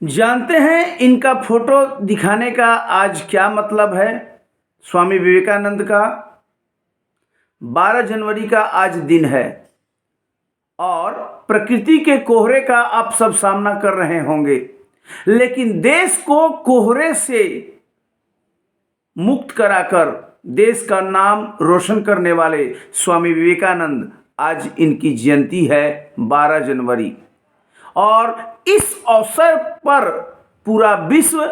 जानते हैं इनका फोटो दिखाने का आज क्या मतलब है। स्वामी विवेकानंद का 12 जनवरी का आज दिन है और प्रकृति के कोहरे का आप सब सामना कर रहे होंगे, लेकिन देश को कोहरे से मुक्त कराकर देश का नाम रोशन करने वाले स्वामी विवेकानंद, आज इनकी जयंती है 12 जनवरी। और इस अवसर पर पूरा विश्व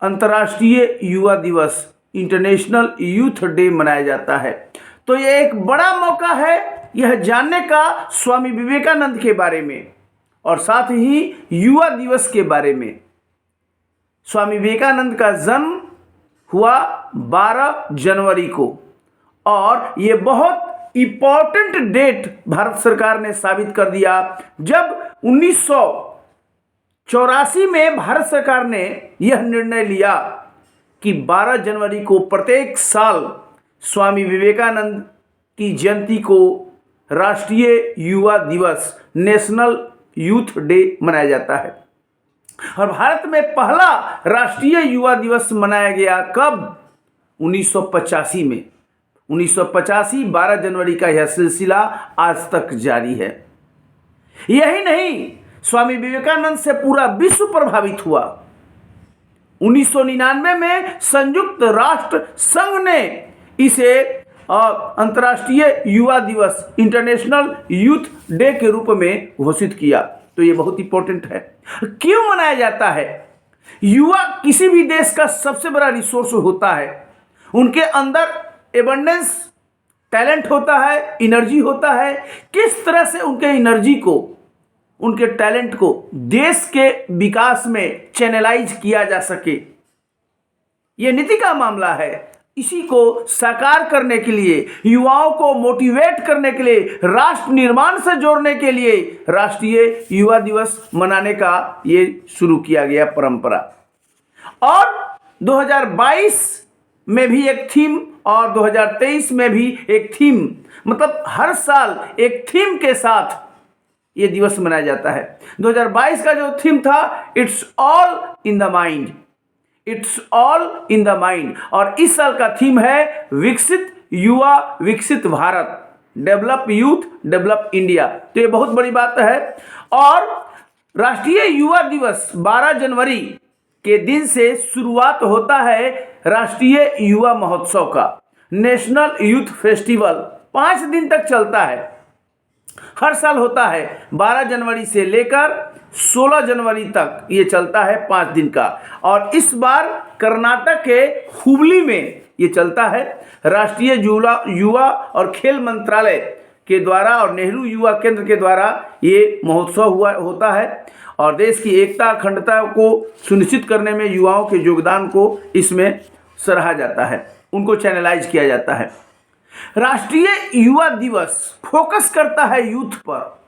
अंतर्राष्ट्रीय युवा दिवस, इंटरनेशनल यूथ डे मनाया जाता है। तो यह एक बड़ा मौका है यह जानने का स्वामी विवेकानंद के बारे में और साथ ही युवा दिवस के बारे में। स्वामी विवेकानंद का जन्म हुआ 12 जनवरी को और ये बहुत इम्पॉर्टेंट डेट भारत सरकार ने साबित कर दिया जब 1984 में भारत सरकार ने यह निर्णय लिया कि 12 जनवरी को प्रत्येक साल स्वामी विवेकानंद की जयंती को राष्ट्रीय युवा दिवस, नेशनल यूथ डे मनाया जाता है। और भारत में पहला राष्ट्रीय युवा दिवस मनाया गया कब? 1985 में। 1985 12 जनवरी का यह सिलसिला आज तक जारी है। यही नहीं, स्वामी विवेकानंद से पूरा विश्व प्रभावित हुआ। 1999 में संयुक्त राष्ट्र संघ ने इसे अंतर्राष्ट्रीय युवा दिवस, इंटरनेशनल यूथ डे के रूप में घोषित किया। तो ये बहुत इंपॉर्टेंट है। क्यों मनाया जाता है? युवा किसी भी देश का सबसे बड़ा रिसोर्स होता है। उनके अंदर एबंडेंस टैलेंट होता है, एनर्जी होता है। किस तरह से उनके एनर्जी को, उनके टैलेंट को देश के विकास में चैनलाइज किया जा सके, यह नीति का मामला है। इसी को साकार करने के लिए, युवाओं को मोटिवेट करने के लिए, राष्ट्र निर्माण से जोड़ने के लिए राष्ट्रीय युवा दिवस मनाने का ये शुरू किया गया परंपरा। और 2022 में भी एक थीम और 2023 में भी एक थीम, मतलब हर साल एक थीम के साथ ये दिवस मनाया जाता है। 2022 का जो थीम था, it's all in the mind, it's all in the mind. और इस साल का थीम है विकसित युवा, विकसित Bharat, develop youth, develop India. तो ये बहुत बड़ी बात है। और राष्ट्रीय युवा दिवस 12 जनवरी के दिन से शुरुआत होता है राष्ट्रीय युवा महोत्सव का, नेशनल यूथ फेस्टिवल। 5 दिन तक चलता है, हर साल होता है। 12 जनवरी से लेकर 16 जनवरी तक ये चलता है, 5 दिन का। और इस बार कर्नाटक के हुबली में ये चलता है। राष्ट्रीय युवा और खेल मंत्रालय के द्वारा और नेहरू युवा केंद्र के द्वारा ये महोत्सव होता है। और देश की एकता, अखंडता को सुनिश्चित करने में युवाओं के योगदान को इसमें सराहा जाता है, उनको चैनलाइज किया जाता है। राष्ट्रीय युवा दिवस फोकस करता है यूथ पर।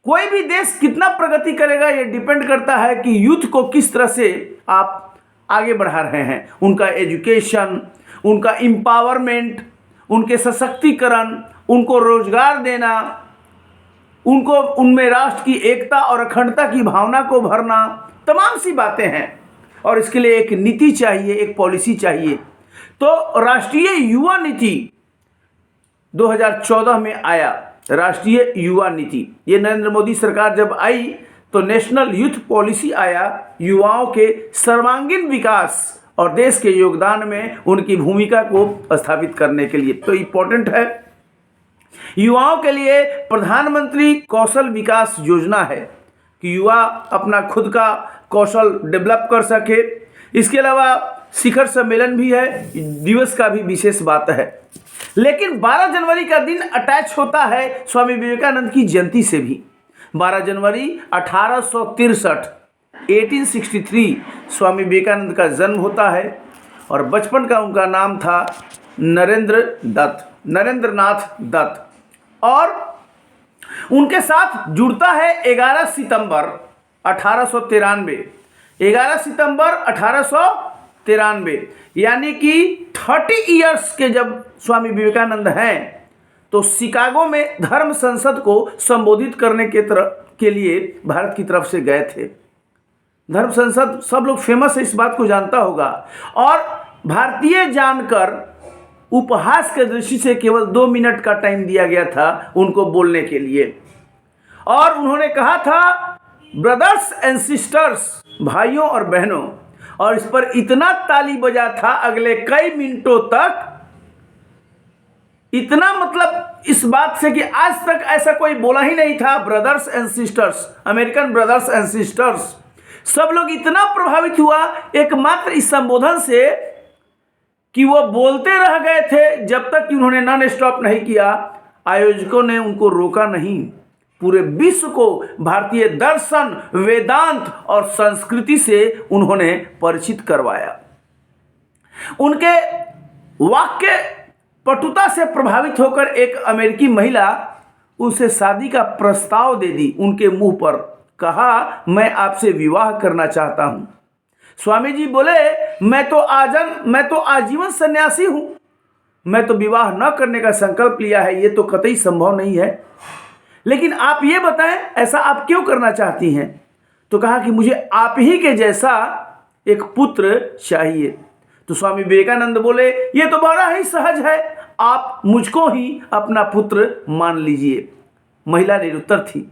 कोई भी देश कितना प्रगति करेगा ये डिपेंड करता है कि यूथ को किस तरह से आप आगे बढ़ा रहे हैं। उनका एजुकेशन, उनका एम्पावरमेंट, उनके सशक्तिकरण, उनको रोजगार देना, उनको उनमें राष्ट्र की एकता और अखंडता की भावना को भरना, तमाम सी बातें हैं। और इसके लिए एक नीति चाहिए, एक पॉलिसी चाहिए। तो राष्ट्रीय युवा नीति 2014 में आया, राष्ट्रीय युवा नीति। ये नरेंद्र मोदी सरकार जब आई तो नेशनल यूथ पॉलिसी आया, युवाओं के सर्वांगीण विकास और देश के योगदान में उनकी भूमिका को स्थापित करने के लिए। तो इम्पोर्टेंट है। युवाओं के लिए प्रधानमंत्री कौशल विकास योजना है कि युवा अपना खुद का कौशल डेवलप कर सके। इसके अलावा शिखर सम्मेलन भी है, दिवस का भी विशेष बात है। लेकिन 12 जनवरी का दिन अटैच होता है स्वामी विवेकानंद की जयंती से भी। 12 जनवरी 1863 1863 स्वामी विवेकानंद का जन्म होता है और बचपन का उनका नाम था नरेंद्रनाथ दत्त। और उनके साथ जुड़ता है 11 सितंबर 1893, 11 सितंबर 1893, यानी कि 30 इयर्स के जब स्वामी विवेकानंद हैं तो शिकागो में धर्म संसद को संबोधित करने के लिए भारत की तरफ से गए थे। धर्म संसद सब लोग फेमस है, इस बात को जानता होगा। और भारतीय जानकर उपहास के दृष्टि से केवल 2 मिनट का टाइम दिया गया था उनको बोलने के लिए। और उन्होंने कहा था ब्रदर्स एंड सिस्टर्स, भाइयों और बहनों, और इस पर इतना ताली बजा था अगले कई मिनटों तक, इतना मतलब इस बात से कि आज तक ऐसा कोई बोला ही नहीं था brothers and sisters, American brothers and sisters. सब लोग इतना प्रभावित हुआ एकमात्र इस संबोधन से कि वो बोलते रह गए थे जब तक कि उन्होंने नॉन स्टॉप नहीं किया। आयोजकों ने उनको रोका नहीं, पूरे विश्व को भारतीय दर्शन, वेदांत और संस्कृति से उन्होंने परिचित करवाया। उनके वाक्य पटुता से प्रभावित होकर एक अमेरिकी महिला उसे शादी का प्रस्ताव दे दी। उनके मुंह पर कहा, मैं आपसे विवाह करना चाहता हूं। स्वामी जी बोले, मैं तो आजीवन सन्यासी हूं, मैं तो विवाह न करने का संकल्प लिया है, ये तो कतई संभव नहीं है। लेकिन आप ये बताएं, ऐसा आप क्यों करना चाहती हैं? तो कहा कि मुझे आप ही के जैसा एक पुत्र चाहिए। तो स्वामी विवेकानंद बोले, ये तो बड़ा ही सहज है, आप मुझको ही अपना पुत्र मान लीजिए। महिला निरुत्तर थी।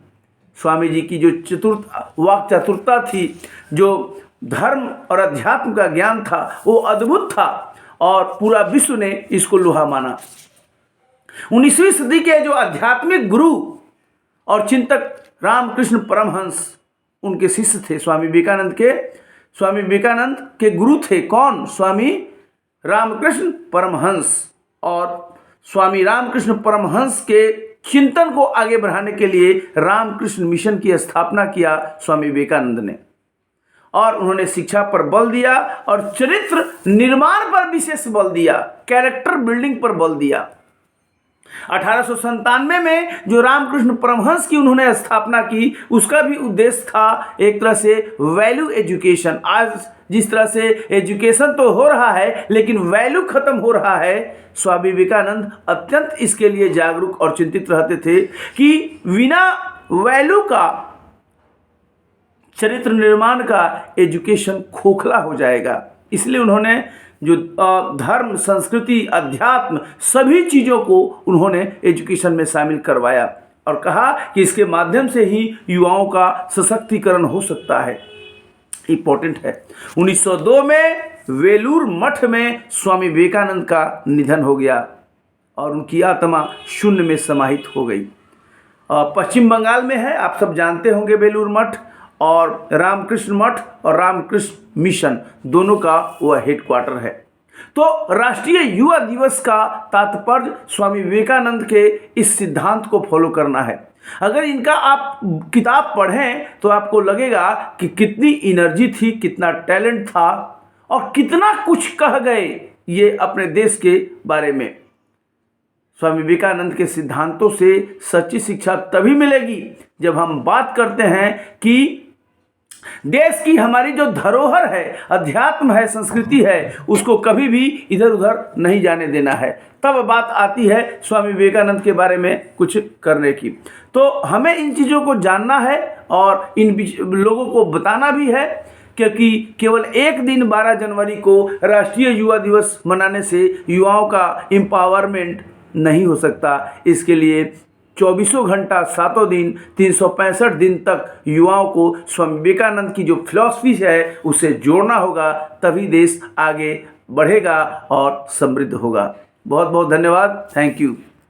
स्वामी जी की जो वाक चतुरता थी, जो धर्म और अध्यात्म का ज्ञान था, वो अद्भुत था और पूरा विश्व ने इसको लोहा माना। 19वीं सदी के जो आध्यात्मिक गुरु और चिंतक रामकृष्ण परमहंस उनके शिष्य थे। स्वामी विवेकानंद के गुरु थे कौन? स्वामी रामकृष्ण परमहंस। और स्वामी रामकृष्ण परमहंस के चिंतन को आगे बढ़ाने के लिए रामकृष्ण मिशन की स्थापना किया स्वामी विवेकानंद ने। और उन्होंने शिक्षा पर बल दिया और चरित्र निर्माण पर विशेष बल दिया, कैरेक्टर बिल्डिंग पर बल दिया। 1897 में जो रामकृष्ण परमहंस की उन्होंने स्थापना की, उसका भी उद्देश्य था एक तरह से वैल्यू एजुकेशन। आज जिस तरह से एजुकेशन तो हो रहा है लेकिन वैल्यू खत्म हो रहा है, स्वामी विवेकानंद अत्यंत इसके लिए जागरूक और चिंतित रहते थे कि बिना वैल्यू का, चरित्र निर्माण का एजुकेशन खोखला हो जाएगा। इसलिए उन्होंने जो धर्म, संस्कृति, अध्यात्म सभी चीज़ों को उन्होंने एजुकेशन में शामिल करवाया और कहा कि इसके माध्यम से ही युवाओं का सशक्तिकरण हो सकता है। इम्पोर्टेंट है। 1902 में वेलूर मठ में स्वामी विवेकानंद का निधन हो गया और उनकी आत्मा शून्य में समाहित हो गई। पश्चिम बंगाल में है, आप सब जानते होंगे वेलूर मठ, और रामकृष्ण मठ और रामकृष्ण मिशन दोनों का वह हेडक्वार्टर है। तो राष्ट्रीय युवा दिवस का तात्पर्य स्वामी विवेकानंद के इस सिद्धांत को फॉलो करना है। अगर इनका आप किताब पढ़ें तो आपको लगेगा कि कितनी एनर्जी थी, कितना टैलेंट था और कितना कुछ कह गए ये अपने देश के बारे में। स्वामी विवेकानंद के सिद्धांतों से सच्ची शिक्षा तभी मिलेगी जब हम बात करते हैं कि देश की हमारी जो धरोहर है, अध्यात्म है, संस्कृति है, उसको कभी भी इधर उधर नहीं जाने देना है। तब बात आती है स्वामी विवेकानंद के बारे में कुछ करने की। तो हमें इन चीज़ों को जानना है और इन लोगों को बताना भी है, क्योंकि केवल एक दिन 12 जनवरी को राष्ट्रीय युवा दिवस मनाने से युवाओं का एम्पावरमेंट नहीं हो सकता। इसके लिए 24 घंटा 7 दिन 365 दिन तक युवाओं को स्वामी विवेकानंद की जो फिलॉसफी है उसे जोड़ना होगा, तभी देश आगे बढ़ेगा और समृद्ध होगा। बहुत बहुत धन्यवाद। Thank you.